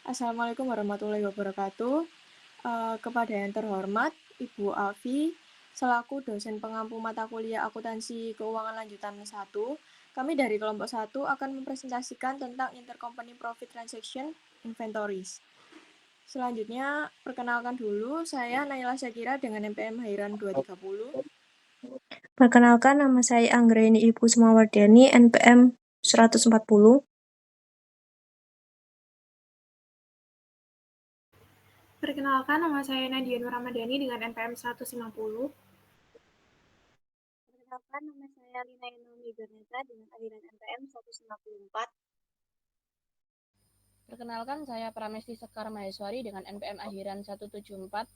Assalamualaikum warahmatullahi wabarakatuh. Kepada yang terhormat Ibu Alfi, selaku dosen pengampu mata kuliah akuntansi keuangan lanjutan 1, kami dari kelompok 1 akan mempresentasikan tentang intercompany profit transaction inventories. Selanjutnya, perkenalkan dulu, saya Naila Syakira dengan NPM Hairan 230. Perkenalkan, nama saya Anggraini Ibu Sumawardani, NPM 140. Perkenalkan, nama saya Nadia Nur Ramadhani dengan NPM 150. Perkenalkan, nama saya Lina Enomi Garneta dengan aliran NPM 154. Perkenalkan, saya Pramesti Sekar Maheswari dengan NPM akhiran 174.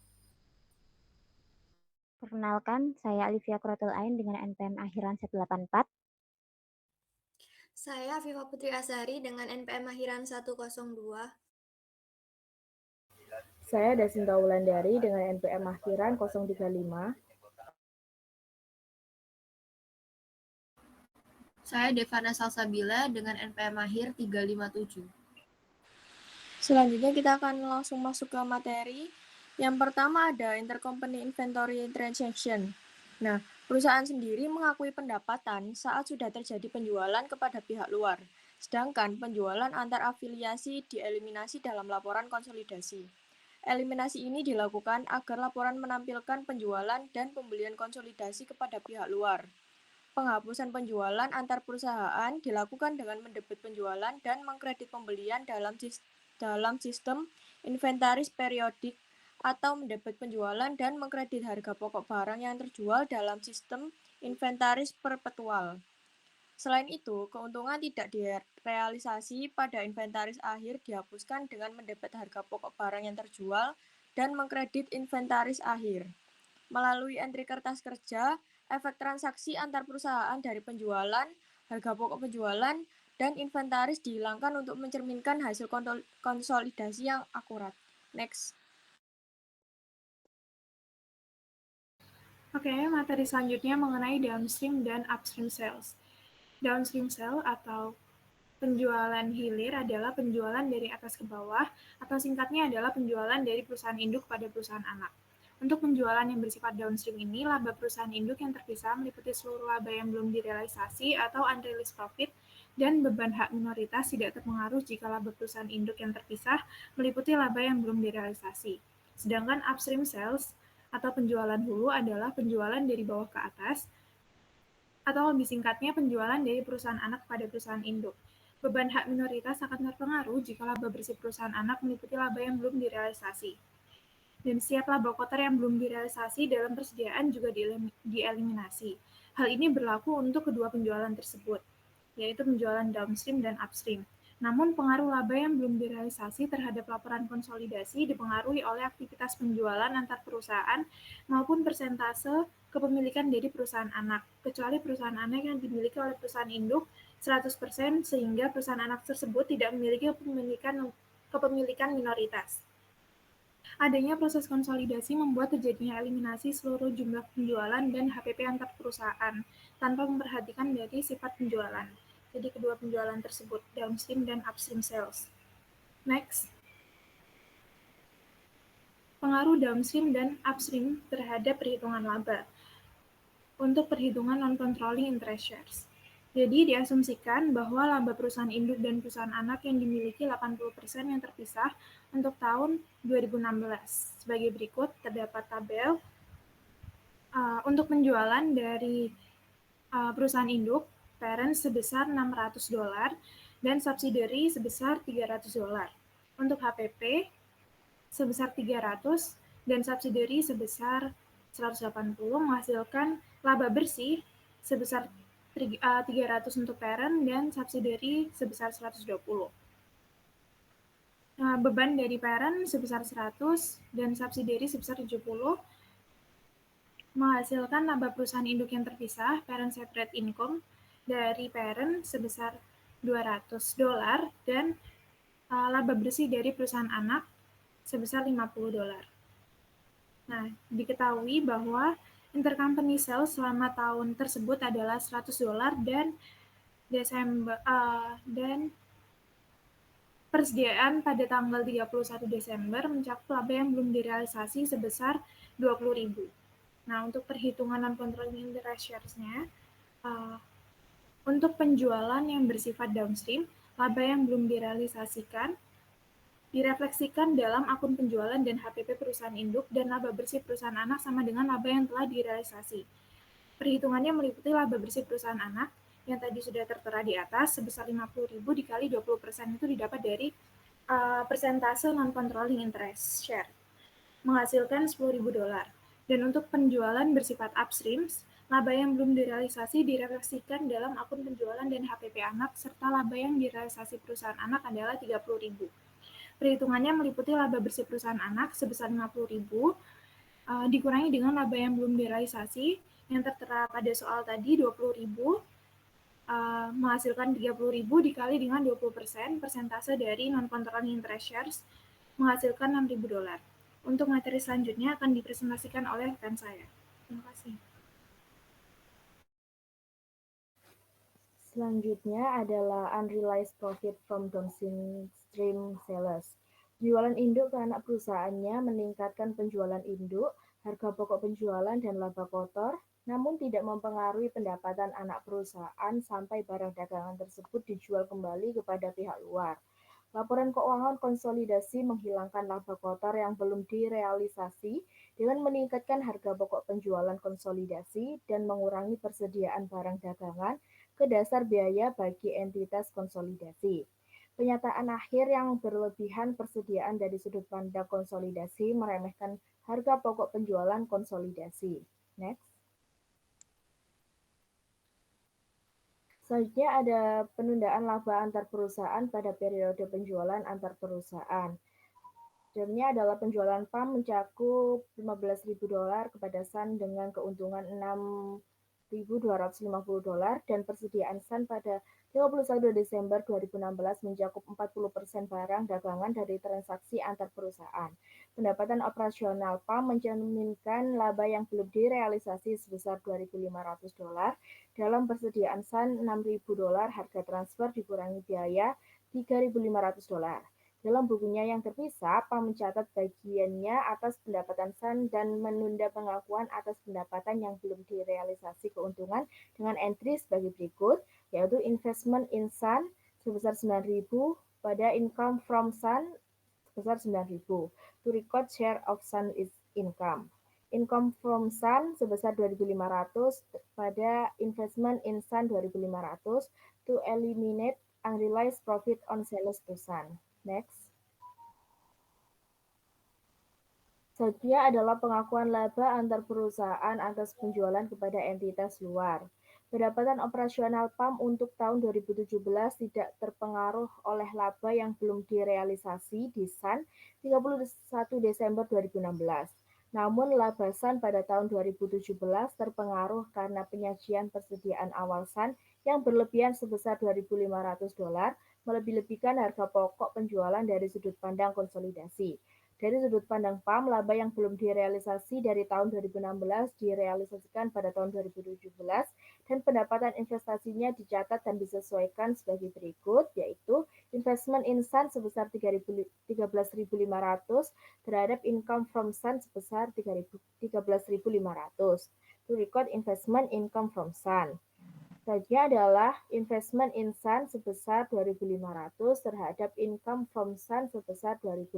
Perkenalkan, saya Alivia Krotel Ain dengan NPM akhiran 184. Saya Viva Putri Azhari dengan NPM akhiran 102. Saya Dasinta Wulandari dengan NPM akhiran 035. Saya Devana Salsabila dengan NPM akhir 357. Selanjutnya kita akan langsung masuk ke materi. Yang pertama ada intercompany inventory transaction. Nah, perusahaan sendiri mengakui pendapatan saat sudah terjadi penjualan kepada pihak luar, sedangkan penjualan antar afiliasi dieliminasi dalam laporan konsolidasi. Eliminasi ini dilakukan agar laporan menampilkan penjualan dan pembelian konsolidasi kepada pihak luar. Penghapusan penjualan antar perusahaan dilakukan dengan mendebit penjualan dan mengkredit pembelian dalam sistem inventaris periodik atau mendebit penjualan dan mengkredit harga pokok barang yang terjual dalam sistem inventaris perpetual. Selain itu, keuntungan tidak direalisasi pada inventaris akhir dihapuskan dengan mendebit harga pokok barang yang terjual dan mengkredit inventaris akhir. Melalui entry kertas kerja, efek transaksi antar perusahaan dari penjualan, harga pokok penjualan, dan inventaris dihilangkan untuk mencerminkan hasil konsolidasi yang akurat. Next. Oke, materi selanjutnya mengenai downstream dan upstream sales. Downstream sale atau penjualan hilir adalah penjualan dari atas ke bawah, atau singkatnya adalah penjualan dari perusahaan induk pada perusahaan anak. Untuk penjualan yang bersifat downstream ini, laba perusahaan induk yang terpisah meliputi seluruh laba yang belum direalisasi atau unrealized profit, dan beban hak minoritas tidak terpengaruh jika laba perusahaan induk yang terpisah meliputi laba yang belum direalisasi. Sedangkan upstream sales atau penjualan hulu adalah penjualan dari bawah ke atas, atau lebih singkatnya penjualan dari perusahaan anak pada perusahaan induk. Beban hak minoritas akan terpengaruh jika laba bersih perusahaan anak meliputi laba yang belum direalisasi. Dan setiap laba kotor yang belum direalisasi dalam persediaan juga dieliminasi. Hal ini berlaku untuk kedua penjualan tersebut, yaitu penjualan downstream dan upstream. Namun pengaruh laba yang belum direalisasi terhadap laporan konsolidasi dipengaruhi oleh aktivitas penjualan antar perusahaan maupun persentase kepemilikan dari perusahaan anak, kecuali perusahaan anak yang dimiliki oleh perusahaan induk 100% sehingga perusahaan anak tersebut tidak memiliki kepemilikan minoritas. Adanya proses konsolidasi membuat terjadinya eliminasi seluruh jumlah penjualan dan HPP antar perusahaan tanpa memperhatikan dari sifat penjualan. Jadi kedua penjualan tersebut, downstream dan upstream sales. Next. Pengaruh downstream dan upstream terhadap perhitungan laba. Untuk perhitungan non-controlling interest shares. Jadi diasumsikan bahwa laba perusahaan induk dan perusahaan anak yang dimiliki 80% yang terpisah untuk tahun 2016. Sebagai berikut terdapat tabel untuk penjualan dari perusahaan induk, parent sebesar $600 dan subsidiary sebesar $300. Untuk HPP sebesar 300 dan subsidiary sebesar 180 menghasilkan laba bersih sebesar 300 untuk parent dan subsidiary sebesar 120. Beban dari parent sebesar 100 dan subsidiary sebesar 70 menghasilkan laba perusahaan induk yang terpisah, parent separate income, dari parent sebesar $200 dan laba bersih dari perusahaan anak sebesar $50. Nah, diketahui bahwa intercompany sales selama tahun tersebut adalah $100 dan Persediaan pada tanggal 31 Desember mencakup laba yang belum direalisasi sebesar 20.000. Nah, untuk perhitungan non-controlling interest shares-nya, untuk penjualan yang bersifat downstream, laba yang belum direalisasikan direfleksikan dalam akun penjualan dan HPP perusahaan induk, dan laba bersih perusahaan anak sama dengan laba yang telah direalisasi. Perhitungannya meliputi laba bersih perusahaan anak yang tadi sudah tertera di atas sebesar 50.000 dikali 20% itu didapat dari persentase non-controlling interest share, menghasilkan $10.000. Dan untuk penjualan bersifat upstream, laba yang belum direalisasi direfleksikan dalam akun penjualan dan HPP anak, serta laba yang direalisasi perusahaan anak adalah 30.000. Perhitungannya meliputi laba bersih perusahaan anak sebesar 50.000 dikurangi dengan laba yang belum direalisasi yang tertera pada soal tadi 20.000 menghasilkan 30.000 dikali dengan 20% persentase dari non-controlling interest shares menghasilkan $6.000. Untuk materi selanjutnya akan dipresentasikan oleh rekan saya. Terima kasih. Selanjutnya adalah unrealized profit from downstream sales. Penjualan induk ke anak perusahaannya meningkatkan penjualan induk, harga pokok penjualan, dan laba kotor, namun tidak mempengaruhi pendapatan anak perusahaan sampai barang dagangan tersebut dijual kembali kepada pihak luar. Laporan keuangan konsolidasi menghilangkan laba kotor yang belum direalisasi dengan meningkatkan harga pokok penjualan konsolidasi dan mengurangi persediaan barang dagangan ke dasar biaya bagi entitas konsolidasi. Penyataan akhir yang berlebihan persediaan dari sudut pandang konsolidasi meremehkan harga pokok penjualan konsolidasi. Next. Selanjutnya ada penundaan laba antar perusahaan pada periode penjualan antar perusahaan. Contohnya adalah penjualan PAM mencakup $15.000 kepada Sun dengan keuntungan $6.250 dan persediaan Sun pada 31 Desember 2016 mencakup 40% barang dagangan dari transaksi antar perusahaan. Pendapatan operasional PAM mencerminkan laba yang belum direalisasi sebesar $2.500 dalam persediaan Sun $6.000 harga transfer dikurangi biaya $3.500. Dalam bukunya yang terpisah, PAM mencatat bagiannya atas pendapatan Sun dan menunda pengakuan atas pendapatan yang belum direalisasi keuntungan dengan entry sebagai berikut, yaitu investment in Sun sebesar 9.000 pada income from Sun sebesar 9.000. To record share of Sun is income. Income from Sun sebesar 2.500 pada investment in Sun 2.500 to eliminate unrealized profit on sales to Sun. Next. Selanjutnya adalah pengakuan laba antar perusahaan atas penjualan kepada entitas luar. Pendapatan operasional PAM untuk tahun 2017 tidak terpengaruh oleh laba yang belum direalisasi di Sun 31 Desember 2016. Namun laba Sun pada tahun 2017 terpengaruh karena penyajian persediaan awal Sun yang berlebihan sebesar $2.500 melebih-lebihkan harga pokok penjualan dari sudut pandang konsolidasi. Dari sudut pandang PAM, laba yang belum direalisasi dari tahun 2016 direalisasikan pada tahun 2017 dan pendapatan investasinya dicatat dan disesuaikan sebagai berikut, yaitu investment in Sun sebesar 13.500 terhadap income from Sun sebesar 13.500. To record investment income from Sun. Selanjutnya adalah investment in Sun sebesar 2.500 terhadap income from Sun sebesar 2.500.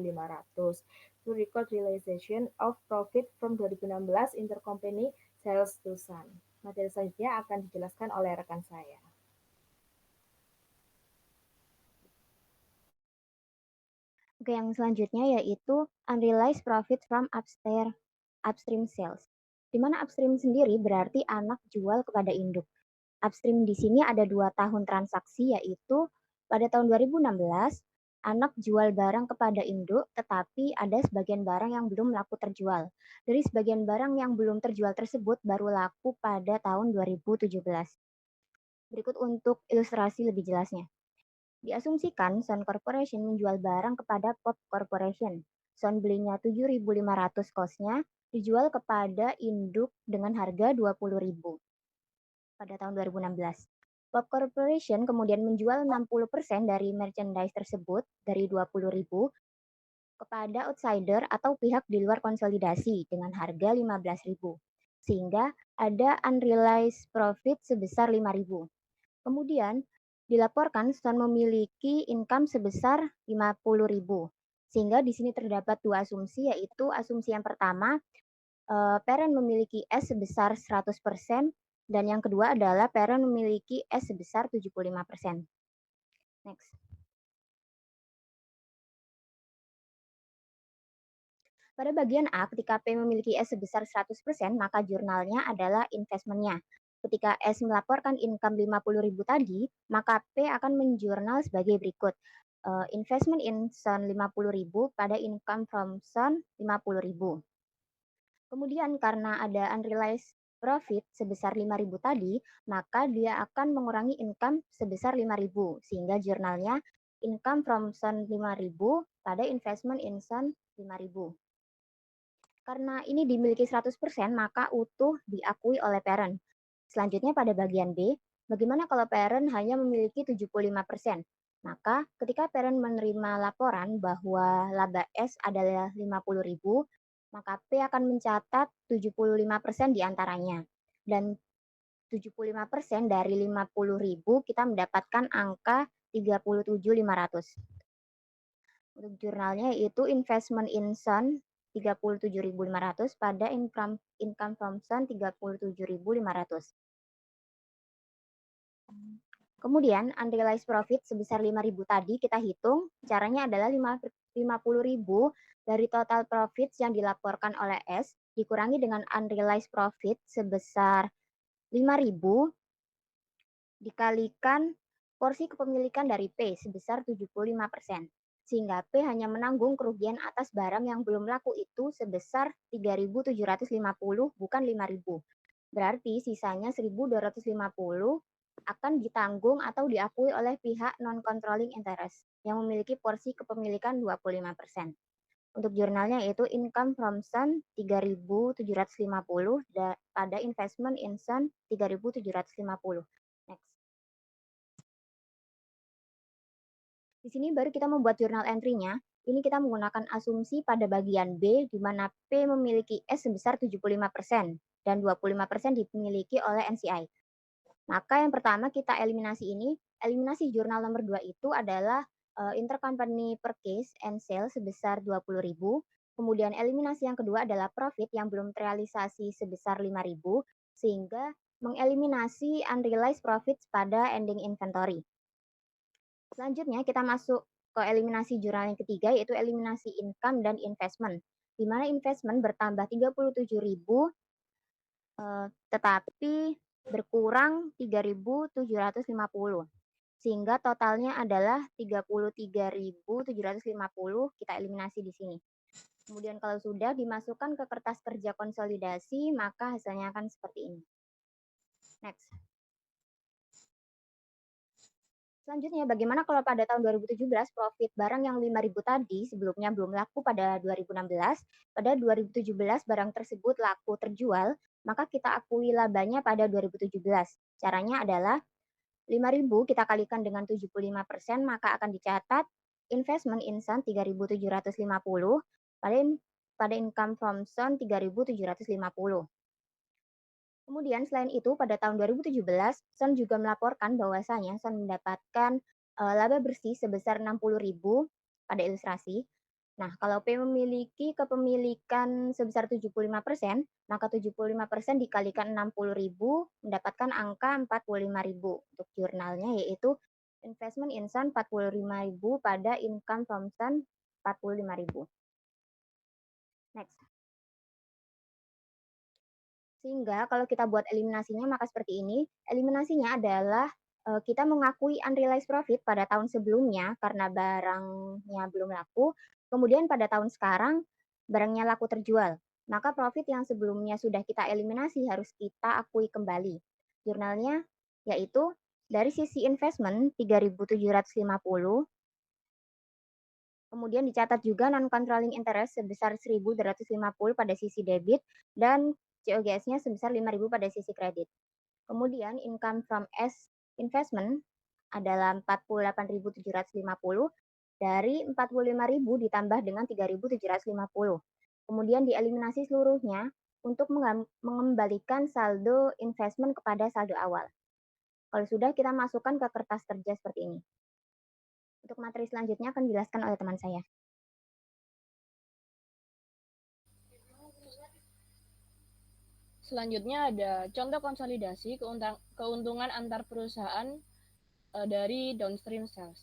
To record realization of profit from 2016 intercompany sales to Sun. Materi selanjutnya akan dijelaskan oleh rekan saya. Oke, yang selanjutnya yaitu unrealized profit from upstream sales. Di mana upstream sendiri berarti anak jual kepada induk. Upstream di sini ada 2 tahun transaksi, yaitu pada tahun 2016, anak jual barang kepada induk, tetapi ada sebagian barang yang belum laku terjual. Dari sebagian barang yang belum terjual tersebut baru laku pada tahun 2017. Berikut untuk ilustrasi lebih jelasnya. Diasumsikan Sun Corporation menjual barang kepada Pop Corporation. Sun belinya 7.500 kosnya, dijual kepada induk dengan harga 20.000 pada tahun 2016. Pop Corporation kemudian menjual 60% dari merchandise tersebut dari 20.000 kepada outsider atau pihak di luar konsolidasi dengan harga 15.000. Sehingga ada unrealized profit sebesar 5.000. Kemudian dilaporkan Sun memiliki income sebesar 50.000. Sehingga di sini terdapat dua asumsi, yaitu asumsi yang pertama, parent memiliki S sebesar 100%, dan yang kedua adalah parent memiliki S sebesar 75%. Next. Pada bagian A, ketika P memiliki S sebesar 100%, maka jurnalnya adalah investmentnya. Ketika S melaporkan income 50.000 tadi, maka P akan menjurnal sebagai berikut. Investment in Sun 50.000 pada income from Sun 50.000. Kemudian karena ada unrealized profit sebesar 5.000 tadi, maka dia akan mengurangi income sebesar 5.000, sehingga jurnalnya income from Sun 5.000 pada investment in Sun 5.000. Karena ini dimiliki 100%, maka utuh diakui oleh parent. Selanjutnya pada bagian B, bagaimana kalau parent hanya memiliki 75%? Maka ketika parent menerima laporan bahwa laba S adalah 50.000, maka P akan mencatat 75% diantaranya. Dan 75% dari 50.000 kita mendapatkan angka 37.500. Untuk jurnalnya yaitu investment in Sun 37.500 pada income from Sun 37.500. Kemudian unrealized profit sebesar 5.000 tadi kita hitung, caranya adalah 50.000 dari total profits yang dilaporkan oleh S dikurangi dengan unrealized profit sebesar 5.000 dikalikan porsi kepemilikan dari P sebesar 75%. Sehingga P hanya menanggung kerugian atas barang yang belum laku itu sebesar 3.750, bukan 5.000. Berarti sisanya 1.250 akan ditanggung atau diakui oleh pihak non-controlling interest yang memiliki porsi kepemilikan 25%. Untuk jurnalnya yaitu income from Sun 3.750 pada investment in Sun 3.750. Next. Di sini baru kita membuat jurnal entry-nya. Ini kita menggunakan asumsi pada bagian B di mana P memiliki S sebesar 75% dan 25% dimiliki oleh NCI. Maka yang pertama kita eliminasi ini. Eliminasi jurnal nomor 2 itu adalah intercompany purchase and sale sebesar 20.000. Kemudian eliminasi yang kedua adalah profit yang belum terrealisasi sebesar 5.000, sehingga mengeliminasi unrealized profits pada ending inventory. Selanjutnya kita masuk ke eliminasi jurnal yang ketiga, yaitu eliminasi income dan investment. Di mana investment bertambah 37.000, tetapi berkurang 3.750, sehingga totalnya adalah 33.750 kita eliminasi di sini. Kemudian kalau sudah dimasukkan ke kertas kerja konsolidasi, maka hasilnya akan seperti ini. Next. Selanjutnya, bagaimana kalau pada tahun 2017 profit barang yang 5.000 tadi sebelumnya belum laku pada 2016, pada 2017 barang tersebut laku terjual, maka kita akui labanya pada 2017. Caranya adalah 5.000 kita kalikan dengan 75%, maka akan dicatat investment in Sun 3.750 pada income from Sun 3.750. Kemudian selain itu pada tahun 2017, Sun juga melaporkan bahwasanya Sun mendapatkan laba bersih sebesar 60.000 pada ilustrasi. Nah, kalau P memiliki kepemilikan sebesar 75%, maka 75% dikalikan 60.000 mendapatkan angka 45.000. Untuk jurnalnya yaitu investment in Sun 45.000 pada income from Sun 45.000. Next. Sehingga kalau kita buat eliminasinya maka seperti ini. Eliminasinya adalah kita mengakui unrealized profit pada tahun sebelumnya karena barangnya belum laku. Kemudian pada tahun sekarang barangnya laku terjual. Maka profit yang sebelumnya sudah kita eliminasi harus kita akui kembali. Jurnalnya yaitu dari sisi investment 3.750. Kemudian dicatat juga non-controlling interest sebesar 1.250 pada sisi debit dan COGS-nya sebesar 5.000 pada sisi kredit. Kemudian income from S Investment adalah 48.750 dari 45.000 ditambah dengan 3.750. Kemudian dieliminasi seluruhnya untuk mengembalikan saldo investment kepada saldo awal. Kalau sudah, kita masukkan ke kertas kerja seperti ini. Untuk materi selanjutnya akan dijelaskan oleh teman saya. Selanjutnya ada contoh konsolidasi keuntungan antar perusahaan dari downstream sales.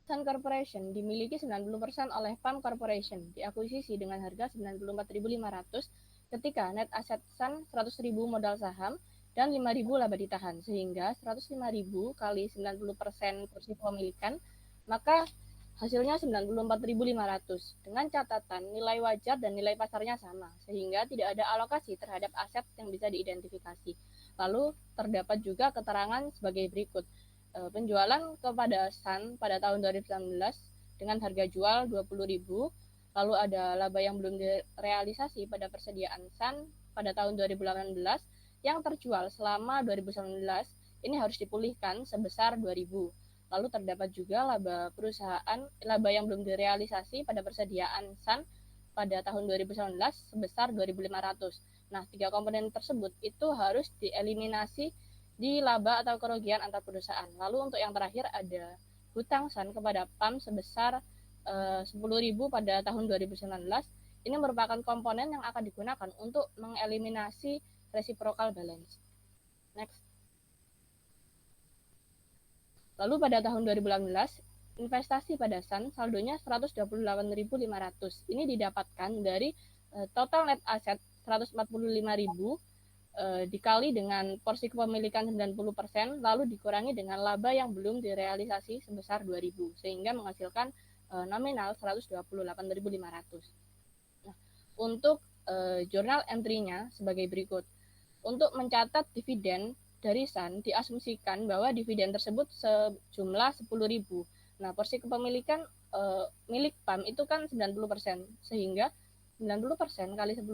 Sun Corporation dimiliki 90% oleh Palm Corporation, diakuisisi dengan harga 94.500 ketika net aset Sun 100.000 modal saham dan 5.000 laba ditahan, sehingga 105.000 kali 90% porsi kepemilikan, maka hasilnya 94.500 dengan catatan nilai wajar dan nilai pasarnya sama, sehingga tidak ada alokasi terhadap aset yang bisa diidentifikasi. Lalu terdapat juga keterangan sebagai berikut. Penjualan kepada Sun pada tahun 2019 dengan harga jual 20.000, lalu ada laba yang belum direalisasi pada persediaan Sun pada tahun 2018 yang terjual selama 2019, ini harus dipulihkan sebesar 2.000. Lalu terdapat juga laba yang belum direalisasi pada persediaan Sun pada tahun 2019 sebesar 2.500. Nah, 3 komponen tersebut itu harus dieliminasi di laba atau kerugian antar perusahaan. Lalu untuk yang terakhir ada hutang Sun kepada PAM sebesar 10.000 pada tahun 2019. Ini merupakan komponen yang akan digunakan untuk mengeliminasi reciprocal balance. Next. Lalu pada tahun 2018, investasi pada Sun saldonya 128.500. Ini didapatkan dari total net asset 145.000 dikali dengan porsi kepemilikan 90%, lalu dikurangi dengan laba yang belum direalisasi sebesar 2.000, sehingga menghasilkan nominal 128.500. Nah, untuk jurnal entry-nya sebagai berikut. Untuk mencatat dividen dari Sun, diasumsikan bahwa dividen tersebut sejumlah 10.000. Nah, porsi kepemilikan milik PAM itu kan 90%, sehingga 90% kali 10.000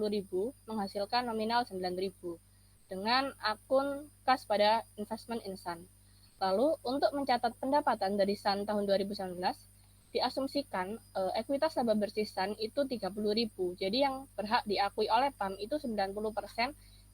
menghasilkan nominal 9.000 dengan akun kas pada investment in Sun. Lalu, untuk mencatat pendapatan dari Sun tahun 2019, diasumsikan ekuitas laba bersih Sun itu 30.000. Jadi yang berhak diakui oleh PAM itu 90%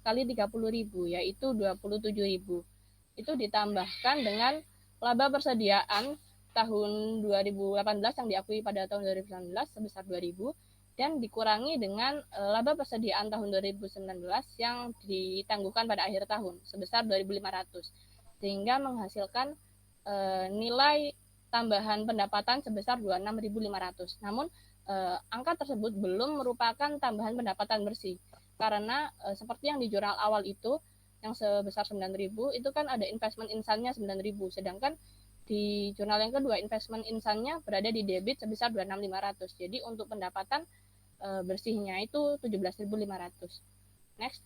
kali 30.000, yaitu 27.000. Itu ditambahkan dengan laba persediaan tahun 2018 yang diakui pada tahun 2019 sebesar 2.000 dan dikurangi dengan laba persediaan tahun 2019 yang ditangguhkan pada akhir tahun sebesar 2.500, sehingga menghasilkan nilai tambahan pendapatan sebesar 26.500. Namun angka tersebut belum merupakan tambahan pendapatan bersih, karena seperti yang di jurnal awal itu yang sebesar 9.000 itu kan ada investment insan-nya 9.000, sedangkan di jurnal yang kedua investment insan-nya berada di debit sebesar 26.500. Jadi untuk pendapatan bersihnya itu 17.500. Next.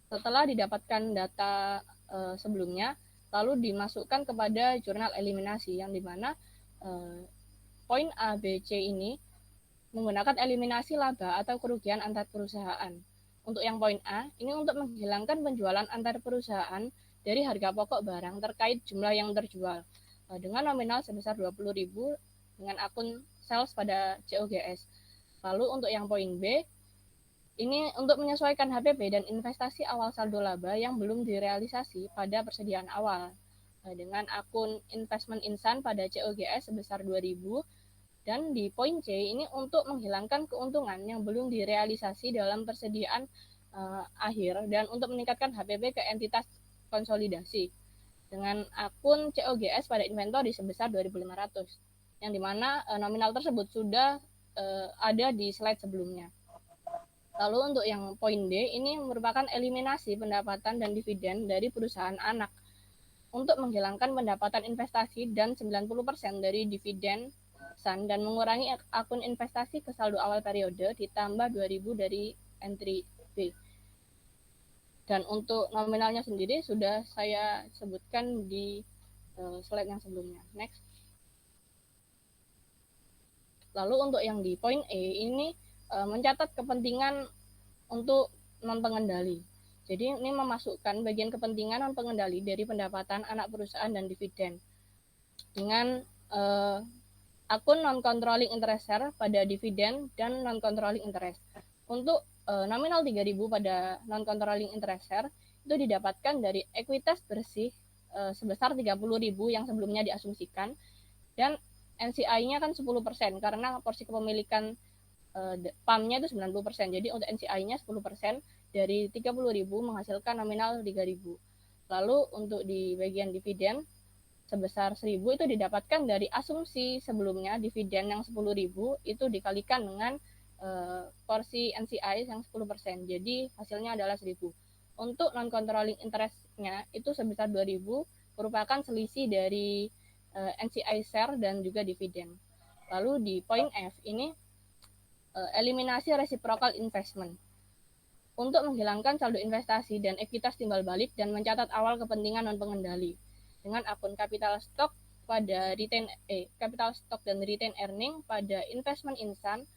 Setelah didapatkan data sebelumnya, lalu dimasukkan kepada jurnal eliminasi yang dimana poin A, B, C ini menggunakan eliminasi laba atau kerugian antar perusahaan. Untuk yang poin A, ini untuk menghilangkan penjualan antar perusahaan dari harga pokok barang terkait jumlah yang terjual dengan nominal sebesar 20.000 dengan akun sales pada COGS. Lalu untuk yang poin B, ini untuk menyesuaikan HPP dan investasi awal saldo laba yang belum direalisasi pada persediaan awal dengan akun investment insan pada COGS sebesar 2.000. Dan di poin C ini untuk menghilangkan keuntungan yang belum direalisasi dalam persediaan akhir dan untuk meningkatkan HPP ke entitas konsolidasi dengan akun COGS pada inventory sebesar 2.500, yang dimana nominal tersebut sudah ada di slide sebelumnya. Lalu untuk yang poin D ini merupakan eliminasi pendapatan dan dividen dari perusahaan anak untuk menghilangkan pendapatan investasi dan 90% dari dividen Sun dan mengurangi akun investasi ke saldo awal periode ditambah 2.000 dari entry B. Dan untuk nominalnya sendiri sudah saya sebutkan di slide yang sebelumnya. Next. Lalu untuk yang di poin E ini mencatat kepentingan untuk non pengendali. Jadi ini memasukkan bagian kepentingan non pengendali dari pendapatan anak perusahaan dan dividen dengan akun non-controlling interest share pada dividen dan non-controlling interest. Untuk nominal 3.000 pada non-controlling interest share itu didapatkan dari ekuitas bersih sebesar 30.000 yang sebelumnya diasumsikan, dan NCI-nya kan 10% karena porsi kepemilikan PAM-nya itu 90%. Jadi untuk NCI-nya 10% dari 30.000 menghasilkan nominal 3.000. Lalu untuk di bagian dividen sebesar 1.000 itu didapatkan dari asumsi sebelumnya dividen yang 10.000 itu dikalikan dengan porsi NCI yang 10%. Jadi hasilnya adalah 1.000. Untuk non-controlling interest-nya itu sebesar 2.000 merupakan selisih dari NCI share dan juga dividen. Lalu di poin F ini eliminasi reciprocal investment. Untuk menghilangkan saldo investasi dan ekuitas timbal balik dan mencatat awal kepentingan non pengendali dengan akun capital stock pada capital stock dan retain earning pada investment insan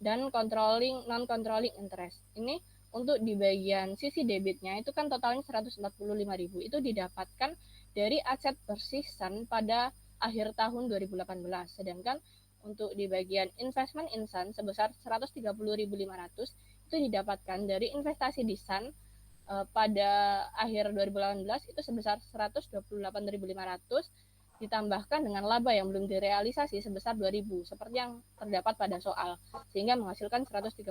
dan non controlling interest. Ini untuk di bagian sisi debitnya itu kan totalnya 145.000 itu didapatkan dari aset bersih Sun pada akhir tahun 2018. Sedangkan untuk di bagian investment insan sebesar 130.500 itu didapatkan dari investasi di Sun pada akhir 2018 itu sebesar 128.500 ditambahkan dengan laba yang belum direalisasi sebesar 2.000 seperti yang terdapat pada soal, sehingga menghasilkan 130.500.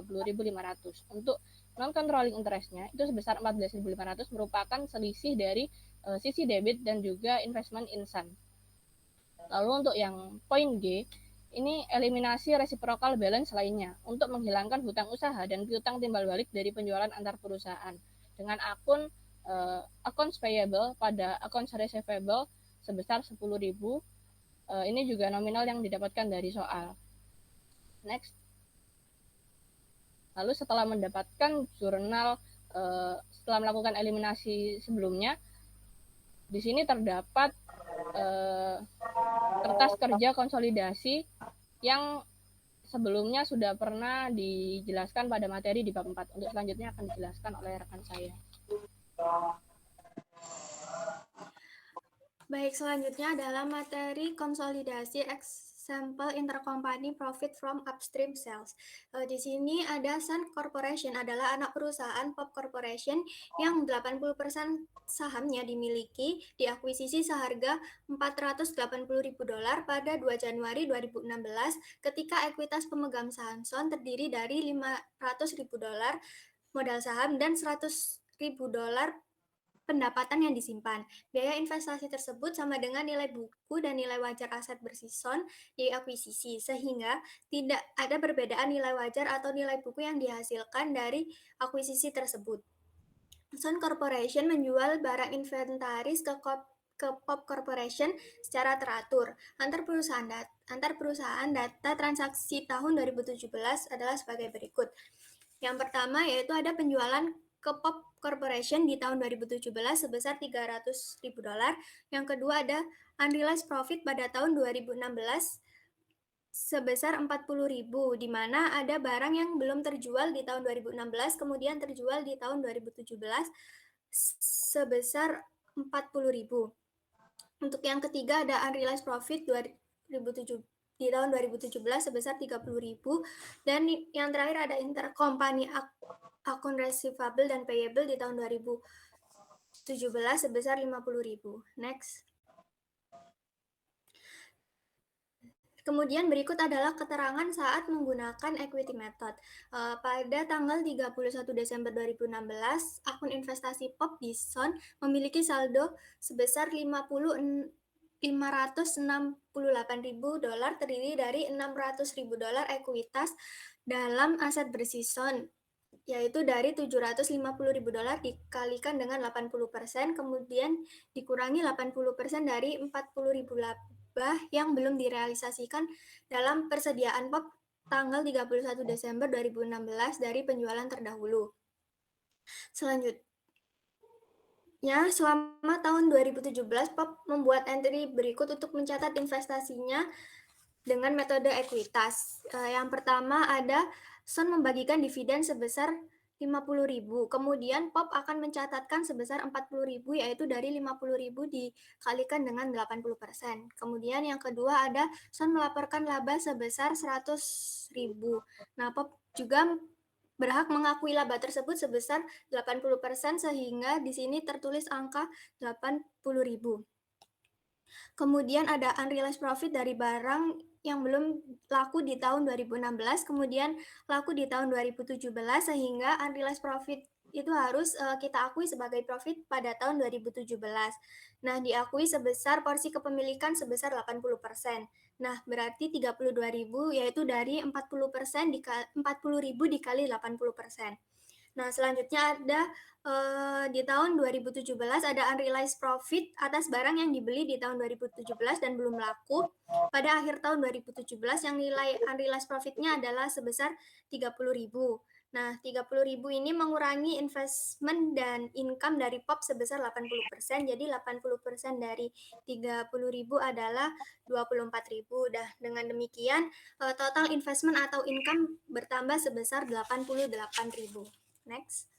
Untuk non-controlling interest-nya itu sebesar 14.500 merupakan selisih dari sisi debit dan juga investment insan. Lalu untuk yang poin G, ini eliminasi reciprocal balance lainnya untuk menghilangkan hutang usaha dan piutang timbal balik dari penjualan antar perusahaan dengan akun accounts payable pada accounts receivable sebesar 10.000. Ini juga nominal yang didapatkan dari soal. Next. Lalu setelah mendapatkan jurnal setelah melakukan eliminasi sebelumnya, di sini terdapat kertas kerja konsolidasi yang sebelumnya sudah pernah dijelaskan pada materi di bab 4. Untuk selanjutnya akan dijelaskan oleh rekan saya. Baik, selanjutnya adalah materi konsolidasi example intercompany profit from upstream sales. Di sini ada Sun Corporation adalah anak perusahaan Pop Corporation yang 80% sahamnya dimiliki diakuisisi seharga $480.000 pada 2 Januari 2016 ketika ekuitas pemegang saham Sun terdiri dari $500.000 modal saham dan $100.000 pendapatan yang disimpan. Biaya investasi tersebut sama dengan nilai buku dan nilai wajar aset bersih Sun di akuisisi, sehingga tidak ada perbedaan nilai wajar atau nilai buku yang dihasilkan dari akuisisi tersebut. Sun Corporation menjual barang inventaris ke Pop Corporation secara teratur. Antar perusahaan data transaksi tahun 2017 adalah sebagai berikut. Yang pertama yaitu ada penjualan ke Pop Corporation di tahun 2017 sebesar $300.000. Yang kedua ada unrealized profit pada tahun 2016 sebesar 40.000, di mana ada barang yang belum terjual di tahun 2016 kemudian terjual di tahun 2017 sebesar 40.000. Untuk yang ketiga ada unrealized profit di tahun 2017 sebesar 30.000, dan yang terakhir ada intercompany akun receivable dan payable di tahun 2017 sebesar 50.000. Next. Kemudian berikut adalah keterangan saat menggunakan equity method. Pada tanggal 31 Desember 2016, akun investasi Pop di Sun memiliki saldo sebesar $568.000 terdiri dari $600.000 ekuitas dalam aset bersih Sun, yaitu dari $750.000 dikalikan dengan 80%, kemudian dikurangi 80% dari 40.000 laba yang belum direalisasikan dalam persediaan Pop tanggal 31 Desember 2016 dari penjualan terdahulu. Selanjutnya, selama tahun 2017, Pop membuat entry berikut untuk mencatat investasinya dengan metode ekuitas. Yang pertama ada Sun membagikan dividen sebesar 50.000. Kemudian POP akan mencatatkan sebesar 40.000, yaitu dari 50.000 dikalikan dengan 80%. Kemudian yang kedua ada Son melaporkan laba sebesar 100.000. Nah, POP juga berhak mengakui laba tersebut sebesar 80% sehingga di sini tertulis angka 80.000. Kemudian ada unrealized profit dari barang yang belum laku di tahun 2016, kemudian laku di tahun 2017, sehingga unrealized profit itu harus kita akui sebagai profit pada tahun 2017. Nah, diakui sebesar porsi kepemilikan sebesar 80%. Nah, berarti 32.000 yaitu dari 40%, 40.000 dikali 80%. Nah, selanjutnya ada di tahun 2017 ada unrealized profit atas barang yang dibeli di tahun 2017 dan belum laku pada akhir tahun 2017 yang nilai unrealized profitnya adalah sebesar 30.000. Nah, 30.000 ini mengurangi investment dan income dari POP sebesar 80%. Jadi 80% dari 30.000 adalah 24.000. Dah, dengan demikian total investment atau income bertambah sebesar 88.000. Next.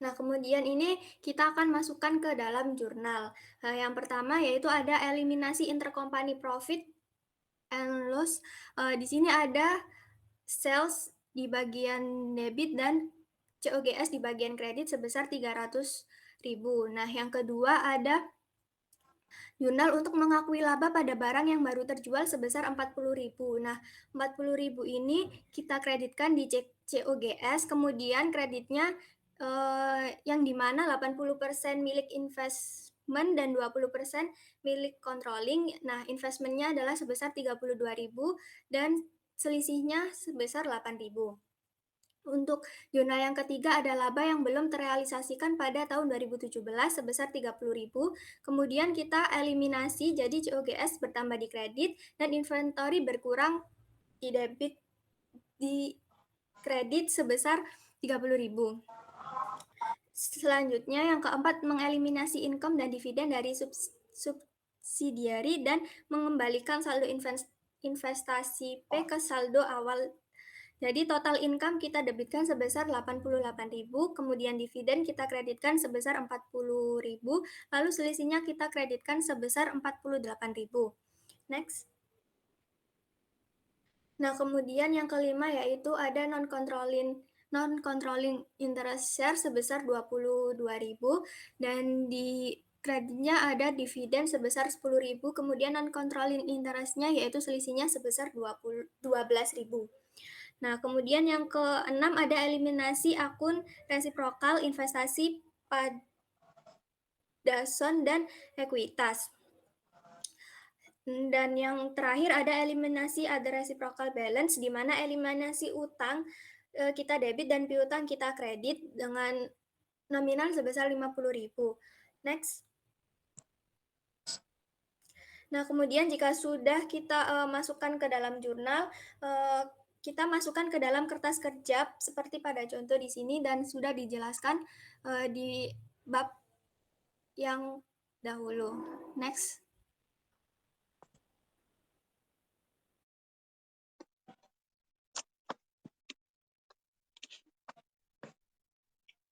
Nah, kemudian ini kita akan masukkan ke dalam jurnal. Yang pertama yaitu ada eliminasi intercompany profit and loss. Di sini ada sales di bagian debit dan COGS di bagian kredit sebesar 300.000. Nah, yang kedua ada jurnal untuk mengakui laba pada barang yang baru terjual sebesar 40.000. Nah, 40.000 ini kita kreditkan di COGS, kemudian kreditnya yang dimana 80% milik investment dan 20% milik controlling. Nah, investmentnya adalah sebesar 32.000 dan selisihnya sebesar 8.000. Untuk jurnal yang ketiga ada laba yang belum terrealisasikan pada tahun 2017 sebesar 30.000. Kemudian kita eliminasi, jadi COGS bertambah di kredit dan inventory berkurang di debit di kredit sebesar 30.000. Selanjutnya yang keempat mengeliminasi income dan dividen dari subsidiary dan mengembalikan saldo investasi P ke saldo awal. Jadi total income kita debitkan sebesar 88.000, kemudian dividen kita kreditkan sebesar 40.000, lalu selisihnya kita kreditkan sebesar 48.000. Next. Nah, kemudian yang kelima yaitu ada non-controlling interest share sebesar 22.000 dan di kreditnya ada dividen sebesar 10.000, kemudian non-controlling interestnya yaitu selisihnya sebesar 12.000. Nah, kemudian yang keenam ada eliminasi akun resiprokal investasi pada Son dan ekuitas. Dan yang terakhir ada eliminasi other reciprocal balance, di mana eliminasi utang kita debit dan piutang kita kredit dengan nominal sebesar 50.000. Next. Nah, kemudian jika sudah kita masukkan ke dalam jurnal, kita masukkan ke dalam kertas kerja seperti pada contoh di sini dan sudah dijelaskan di bab yang dahulu. Next.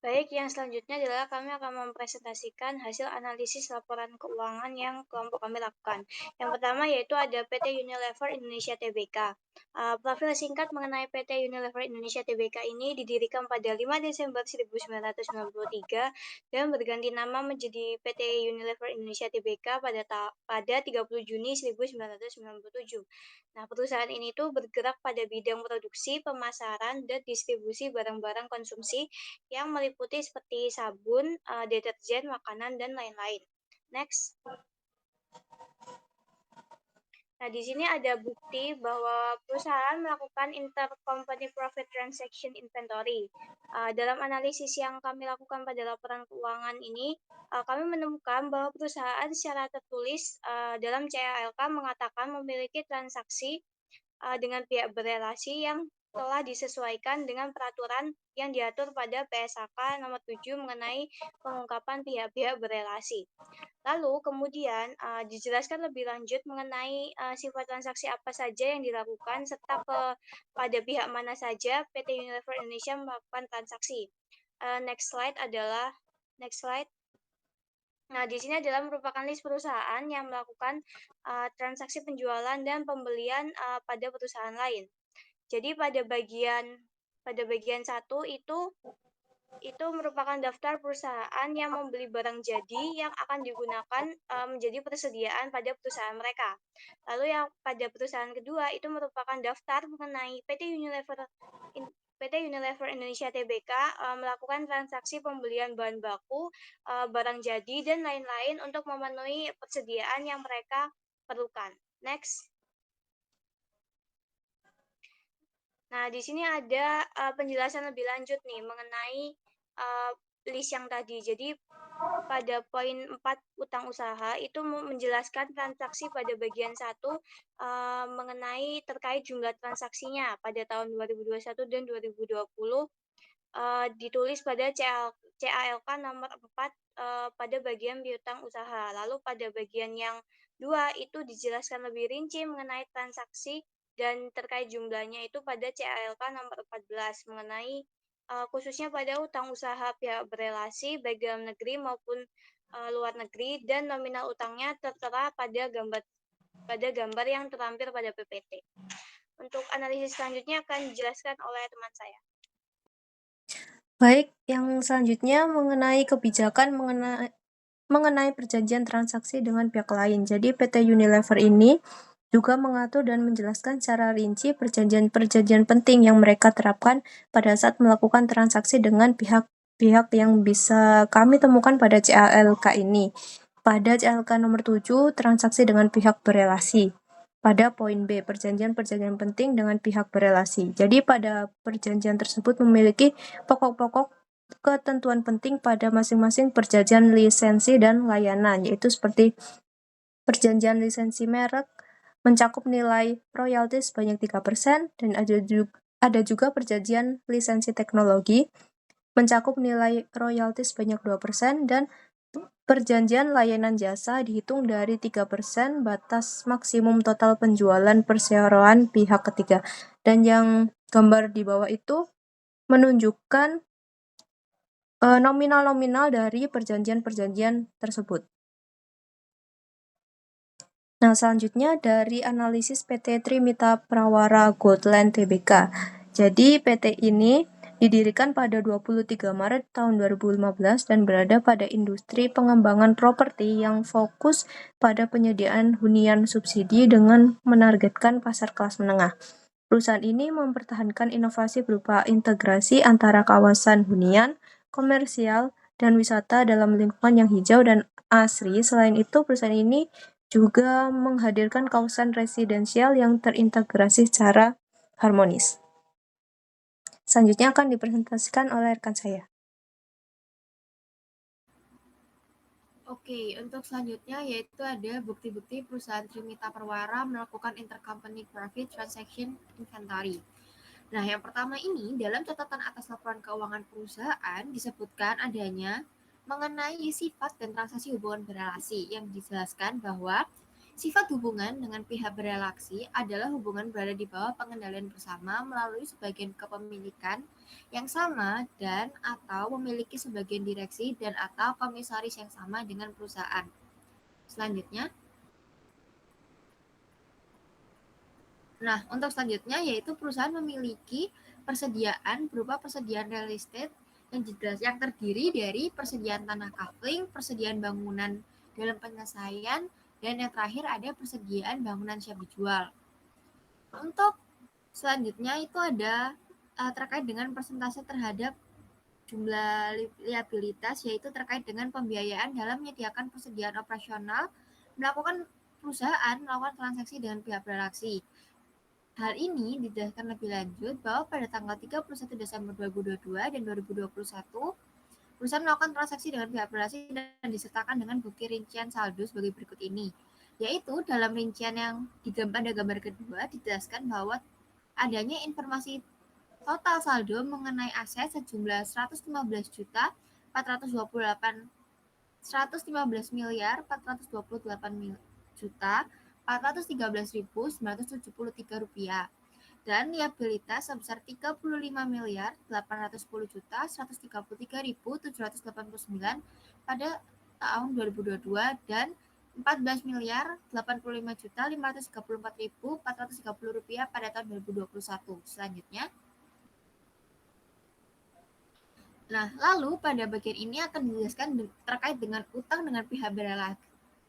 Baik, yang selanjutnya adalah kami akan mempresentasikan hasil analisis laporan keuangan yang kelompok kami lakukan. Yang pertama yaitu ada PT Unilever Indonesia Tbk. Profil singkat mengenai PT Unilever Indonesia Tbk ini didirikan pada 5 Desember 1993 dan berganti nama menjadi PT Unilever Indonesia Tbk pada 30 Juni 1997. Nah, perusahaan ini tuh bergerak pada bidang produksi, pemasaran, dan distribusi barang-barang konsumsi yang meliputi seperti sabun, deterjen, makanan, dan lain-lain. Next. Nah, di sini ada bukti bahwa perusahaan melakukan intercompany profit transaction inventory. Dalam analisis yang kami lakukan pada laporan keuangan ini, kami menemukan bahwa perusahaan secara tertulis dalam CALK mengatakan memiliki transaksi dengan pihak berelasi yang telah disesuaikan dengan peraturan yang diatur pada PSAK nomor 7 mengenai pengungkapan pihak-pihak berelasi. Lalu kemudian dijelaskan lebih lanjut mengenai sifat transaksi apa saja yang dilakukan serta pada pihak mana saja PT Unilever Indonesia melakukan transaksi. Next slide. Nah, di sini adalah merupakan list perusahaan yang melakukan transaksi penjualan dan pembelian pada perusahaan lain. Jadi pada bagian 1 itu merupakan daftar perusahaan yang membeli barang jadi yang akan digunakan menjadi persediaan pada perusahaan mereka. Lalu yang pada perusahaan kedua itu merupakan daftar mengenai PT Unilever Indonesia Tbk melakukan transaksi pembelian bahan baku, barang jadi, dan lain-lain untuk memenuhi persediaan yang mereka perlukan. Next. Nah, di sini ada penjelasan lebih lanjut nih mengenai list yang tadi. Jadi pada poin 4 utang usaha itu menjelaskan transaksi pada bagian 1 mengenai terkait jumlah transaksinya pada tahun 2021 dan 2020 ditulis pada CALK nomor 4 pada bagian piutang usaha. Lalu pada bagian yang 2 itu dijelaskan lebih rinci mengenai transaksi dan terkait jumlahnya itu pada CALK nomor 14 mengenai khususnya pada utang usaha pihak berelasi baik dalam negeri maupun luar negeri, dan nominal utangnya tertera pada gambar yang terlampir pada PPT. Untuk analisis selanjutnya akan dijelaskan oleh teman saya. Baik, yang selanjutnya mengenai kebijakan mengenai perjanjian transaksi dengan pihak lain. Jadi PT Unilever ini juga mengatur dan menjelaskan secara rinci perjanjian-perjanjian penting yang mereka terapkan pada saat melakukan transaksi dengan pihak-pihak yang bisa kami temukan pada CALK ini. Pada CALK nomor 7, transaksi dengan pihak berelasi. Pada poin B, perjanjian-perjanjian penting dengan pihak berelasi. Jadi pada perjanjian tersebut memiliki pokok-pokok ketentuan penting pada masing-masing perjanjian lisensi dan layanan, yaitu seperti perjanjian lisensi merek, mencakup nilai royalti sebanyak 3%, dan ada juga perjanjian lisensi teknologi, mencakup nilai royalti sebanyak 2%, dan perjanjian layanan jasa dihitung dari 3% batas maksimum total penjualan perseroan pihak ketiga. Dan yang gambar di bawah itu menunjukkan nominal-nominal dari perjanjian-perjanjian tersebut. Nah, selanjutnya dari analisis PT Trimitra Prawara Goldland Tbk. Jadi, PT ini didirikan pada 23 Maret tahun 2015 dan berada pada industri pengembangan properti yang fokus pada penyediaan hunian subsidi dengan menargetkan pasar kelas menengah. Perusahaan ini mempertahankan inovasi berupa integrasi antara kawasan hunian, komersial, dan wisata dalam lingkungan yang hijau dan asri. Selain itu, perusahaan ini juga menghadirkan kawasan residensial yang terintegrasi secara harmonis. Selanjutnya akan dipresentasikan oleh rekan saya. Oke, untuk selanjutnya yaitu ada bukti-bukti perusahaan Trimitra Prawara melakukan intercompany profit transaction inventory. Nah, yang pertama ini dalam catatan atas laporan keuangan perusahaan disebutkan adanya mengenai sifat dan transaksi hubungan berelasi yang dijelaskan bahwa sifat hubungan dengan pihak berelasi adalah hubungan berada di bawah pengendalian bersama melalui sebagian kepemilikan yang sama dan atau memiliki sebagian direksi dan atau komisaris yang sama dengan perusahaan. Selanjutnya, untuk selanjutnya yaitu perusahaan memiliki persediaan berupa persediaan real estate yang terdiri dari persediaan tanah kafling, persediaan bangunan dalam penyelesaian, dan yang terakhir ada persediaan bangunan siap dijual. Untuk selanjutnya itu ada terkait dengan persentase terhadap jumlah liabilitas, yaitu terkait dengan pembiayaan dalam menyediakan persediaan operasional perusahaan melakukan transaksi dengan pihak berelasi. Hal ini dijelaskan lebih lanjut bahwa pada tanggal 31 Desember 2022 dan 2021, perusahaan melakukan transaksi dengan pihak berelasi dan disertakan dengan bukti rincian saldo sebagai berikut ini. Yaitu dalam rincian yang pada gambar kedua dijelaskan bahwa adanya informasi Total saldo mengenai aset sejumlah 115 miliar 428 juta 413.973 rupiah dan liabilitas sebesar 35 miliar 810 juta 133.789 pada tahun 2022 dan 14 miliar 85 juta 534.430 rupiah pada tahun 2021. Selanjutnya, nah, lalu pada bagian ini akan dijelaskan terkait dengan utang dengan pihak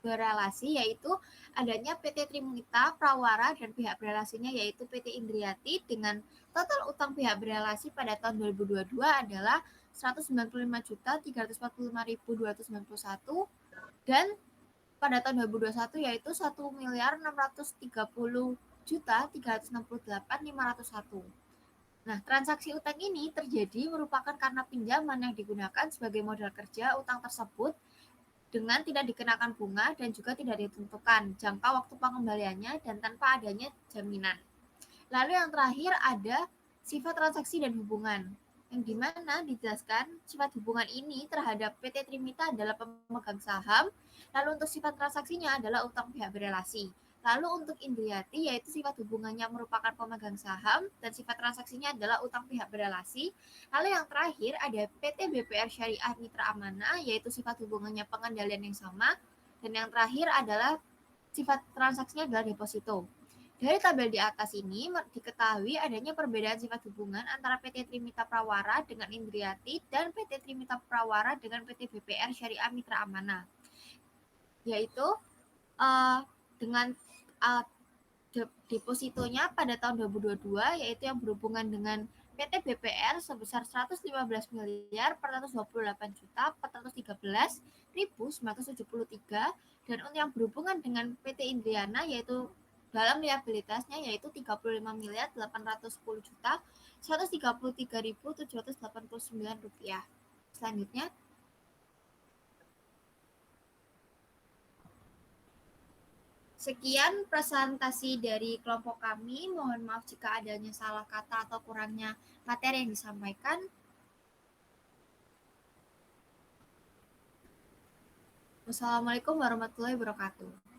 berelasi, yaitu adanya PT Trimita Prawara dan pihak berelasinya yaitu PT Indriati dengan total utang pihak berelasi pada tahun 2022 adalah 195.345.291 dan pada tahun 2021 yaitu 1.630.368.501. Nah, transaksi utang ini terjadi merupakan karena pinjaman yang digunakan sebagai modal kerja utang tersebut dengan tidak dikenakan bunga dan juga tidak ditentukan jangka waktu pengembaliannya dan tanpa adanya jaminan. Lalu yang terakhir ada sifat transaksi dan hubungan, yang dimana dijelaskan sifat hubungan ini terhadap PT Trimita adalah pemegang saham, lalu untuk sifat transaksinya adalah utang pihak berelasi. Lalu untuk Indriati yaitu sifat hubungannya merupakan pemegang saham dan sifat transaksinya adalah utang pihak berelasi. Lalu yang terakhir ada PT BPR Syariah Mitra Amanah yaitu sifat hubungannya pengendalian yang sama dan yang terakhir adalah sifat transaksinya adalah deposito. Dari tabel di atas ini diketahui adanya perbedaan sifat hubungan antara PT Trimita Prawara dengan Indriati dan PT Trimita Prawara dengan PT BPR Syariah Mitra Amanah, yaitu dengan depositonya pada tahun 2022 yaitu yang berhubungan dengan PT BPR sebesar 115.428.413.973 dan untuk yang berhubungan dengan PT Indriana yaitu dalam liabilitasnya yaitu 35.810.133.789 rupiah. Selanjutnya, sekian presentasi dari kelompok kami. Mohon maaf jika adanya salah kata atau kurangnya materi yang disampaikan. Wassalamualaikum warahmatullahi wabarakatuh.